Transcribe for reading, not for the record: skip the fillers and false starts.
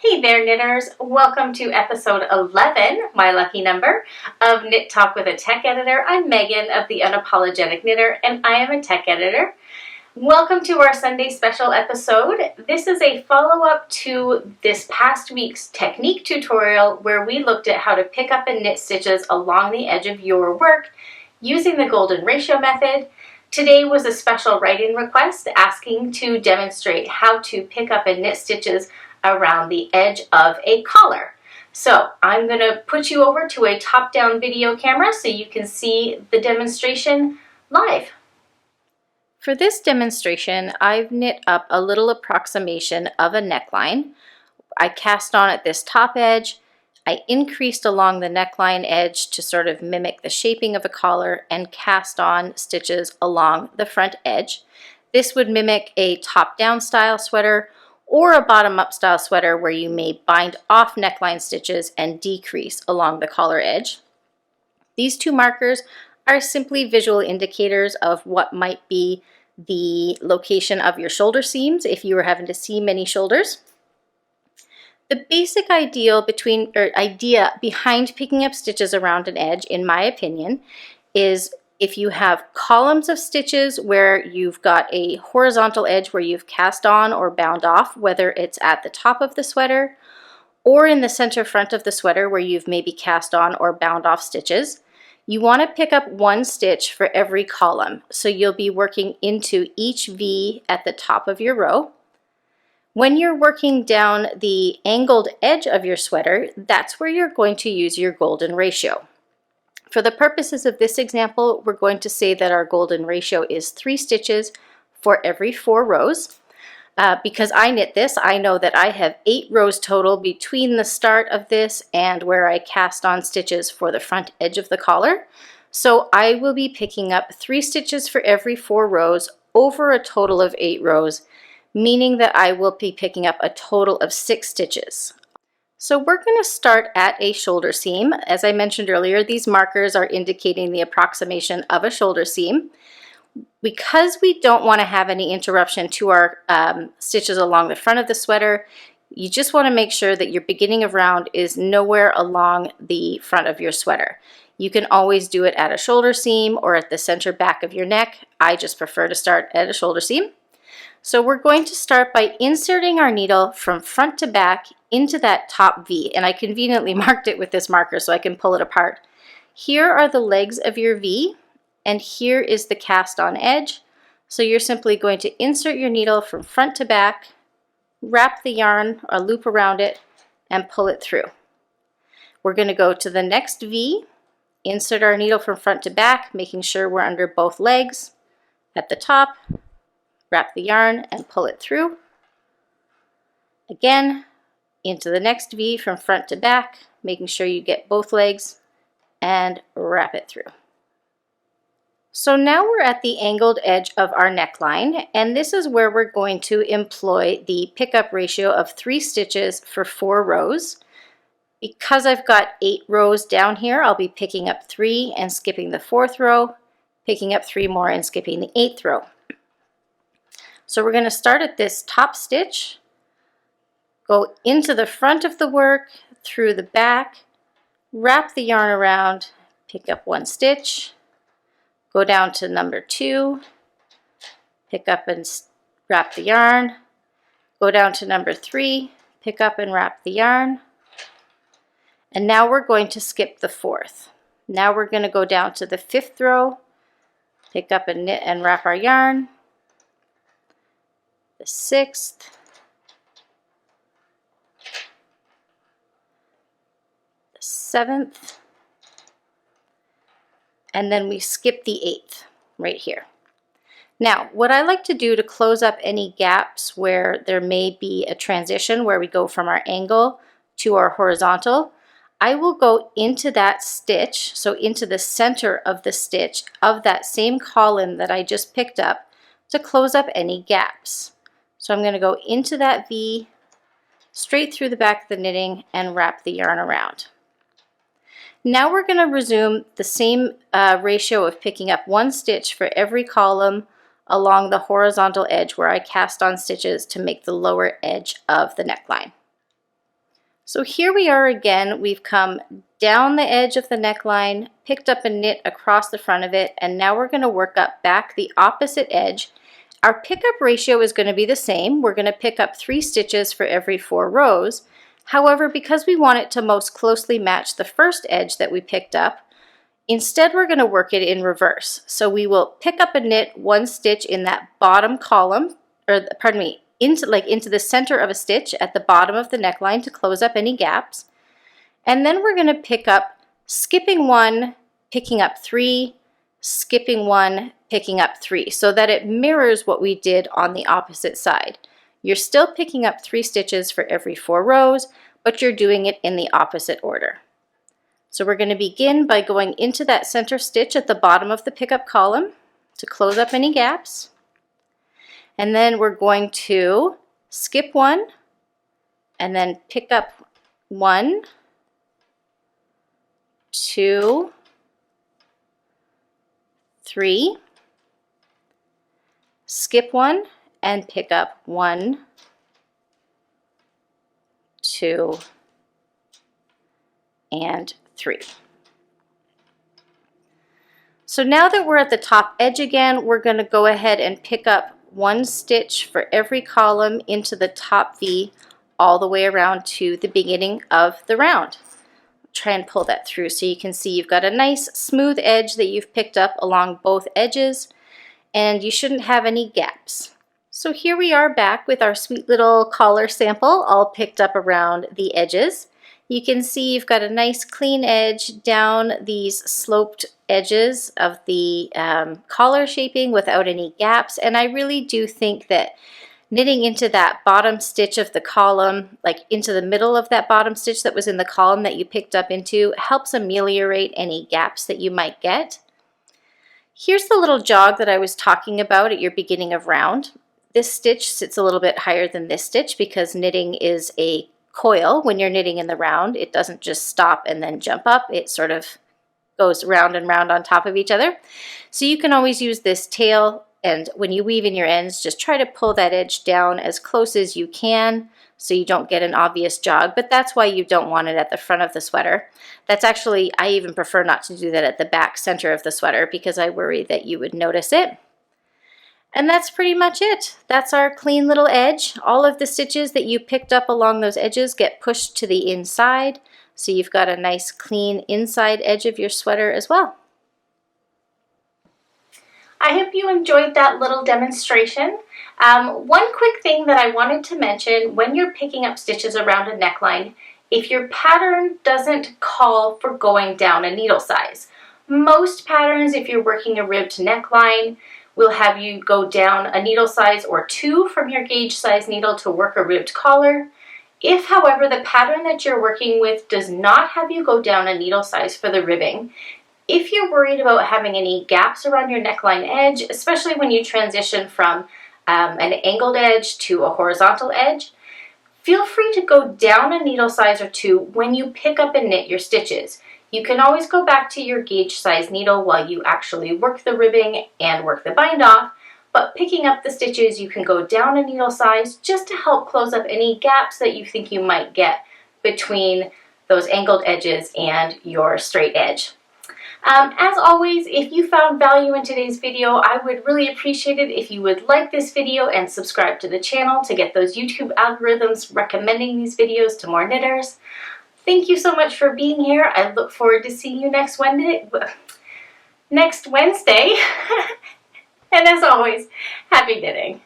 Hey there, knitters. Welcome to episode 11, my lucky number, of Knit Talk with a Tech Editor. I'm Megan of the Unapologetic Knitter, and I am a tech editor. Welcome to our Sunday special episode. This is a follow-up to this past week's technique tutorial where we looked at how to pick up and knit stitches along the edge of your work using the golden ratio method. Today was a special write-in request asking to demonstrate how to pick up and knit stitches around the edge of a collar. So I'm going to put you over to a top-down video camera so you can see the demonstration live. For this demonstration, I've knit up a little approximation of a neckline. I cast on at this top edge. I increased along the neckline edge to sort of mimic the shaping of a collar and cast on stitches along the front edge. This would mimic a top-down style sweater or a bottom-up style sweater where you may bind off neckline stitches and decrease along the collar edge. These two markers are simply visual indicators of what might be the location of your shoulder seams if you were having to seam many shoulders. The basic idea behind picking up stitches around an edge, in my opinion, is if you have columns of stitches where you've got a horizontal edge where you've cast on or bound off, whether it's at the top of the sweater or in the center front of the sweater where you've maybe cast on or bound off stitches, you want to pick up one stitch for every column. So you'll be working into each V at the top of your row. When you're working down the angled edge of your sweater, that's where you're going to use your golden ratio. For the purposes of this example, we're going to say that our golden ratio is 3 stitches for every 4 rows. Because I knit this, I know that I have 8 rows total between the start of this and where I cast on stitches for the front edge of the collar. So I will be picking up 3 stitches for every 4 rows over a total of 8 rows, meaning that I will be picking up a total of 6 stitches. So we're going to start at a shoulder seam. As I mentioned earlier, these markers are indicating the approximation of a shoulder seam. Because we don't want to have any interruption to our stitches along the front of the sweater, you just want to make sure that your beginning of round is nowhere along the front of your sweater. You can always do it at a shoulder seam or at the center back of your neck. I just prefer to start at a shoulder seam. So we're going to start by inserting our needle from front to back into that top V, and I conveniently marked it with this marker so I can pull it apart. Here are the legs of your V, and here is the cast on edge. So you're simply going to insert your needle from front to back, wrap the yarn or loop around it, and pull it through. We're going to go to the next V, insert our needle from front to back, making sure we're under both legs. At the top, wrap the yarn and pull it through. Again, into the next V from front to back, making sure you get both legs and wrap it through. So now we're at the angled edge of our neckline, and this is where we're going to employ the pickup ratio of 3 stitches for 4 rows. Because I've got 8 rows down here, I'll be picking up 3 and skipping the 4th row, picking up 3 more and skipping the 8th row. So we're going to start at this top stitch, go into the front of the work, through the back, wrap the yarn around, pick up 1 stitch, go down to number 2, pick up and wrap the yarn, go down to number 3, pick up and wrap the yarn, and now we're going to skip the 4th. Now we're going to go down to the 5th row, pick up and knit and wrap our yarn, the 6th, the 7th, and then we skip the 8th right here. Now, what I like to do to close up any gaps where there may be a transition where we go from our angle to our horizontal, I will go into that stitch, so into the center of the stitch of that same column that I just picked up to close up any gaps. So I'm going to go into that V, straight through the back of the knitting and wrap the yarn around. Now we're going to resume the same ratio of picking up 1 stitch for every column along the horizontal edge where I cast on stitches to make the lower edge of the neckline. So here we are again. We've come down the edge of the neckline, picked up a knit across the front of it, and now we're going to work up back the opposite edge. Our pickup ratio is going to be the same. We're going to pick up 3 stitches for every 4 rows. However, because we want it to most closely match the first edge that we picked up, instead we're going to work it in reverse. So we will pick up a knit 1 stitch in that bottom column, or pardon me, into the center of a stitch at the bottom of the neckline to close up any gaps. And then we're going to pick up, skipping 1, picking up 3, skipping 1, picking up 3, so that it mirrors what we did on the opposite side. You're still picking up 3 stitches for every 4 rows, but you're doing it in the opposite order. So we're going to begin by going into that center stitch at the bottom of the pickup column to close up any gaps. And then we're going to skip 1 and then pick up 1, 2, 3, skip 1 and pick up 1, 2, and 3. So now that we're at the top edge again, we're going to go ahead and pick up 1 stitch for every column into the top V all the way around to the beginning of the round. Try and pull that through so you can see you've got a nice smooth edge that you've picked up along both edges, and you shouldn't have any gaps. So here we are back with our sweet little collar sample all picked up around the edges. You can see you've got a nice clean edge down these sloped edges of the collar shaping without any gaps, and I really do think that knitting into that bottom stitch of the column, like into the middle of that bottom stitch that was in the column that you picked up into, helps ameliorate any gaps that you might get. Here's the little jog that I was talking about at your beginning of round. This stitch sits a little bit higher than this stitch because knitting is a coil. When you're knitting in the round, it doesn't just stop and then jump up. It sort of goes round and round on top of each other. So you can always use this tail, and when you weave in your ends, just try to pull that edge down as close as you can so you don't get an obvious jog, but that's why you don't want it at the front of the sweater. That's actually, I even prefer not to do that at the back center of the sweater because I worry that you would notice it. And that's pretty much it. That's our clean little edge. All of the stitches that you picked up along those edges get pushed to the inside, so you've got a nice clean inside edge of your sweater as well. I hope you enjoyed that little demonstration. One quick thing that I wanted to mention, when you're picking up stitches around a neckline, if your pattern doesn't call for going down a needle size. Most patterns, if you're working a ribbed neckline, will have you go down a needle size or 2 from your gauge size needle to work a ribbed collar. If, however, the pattern that you're working with does not have you go down a needle size for the ribbing, if you're worried about having any gaps around your neckline edge, especially when you transition from an angled edge to a horizontal edge, feel free to go down a needle size or 2 when you pick up and knit your stitches. You can always go back to your gauge size needle while you actually work the ribbing and work the bind off, but picking up the stitches, you can go down a needle size just to help close up any gaps that you think you might get between those angled edges and your straight edge. As always, if you found value in today's video, I would really appreciate it if you would like this video and subscribe to the channel to get those YouTube algorithms recommending these videos to more knitters. Thank you so much for being here. I look forward to seeing you next Wednesday. And as always, happy knitting.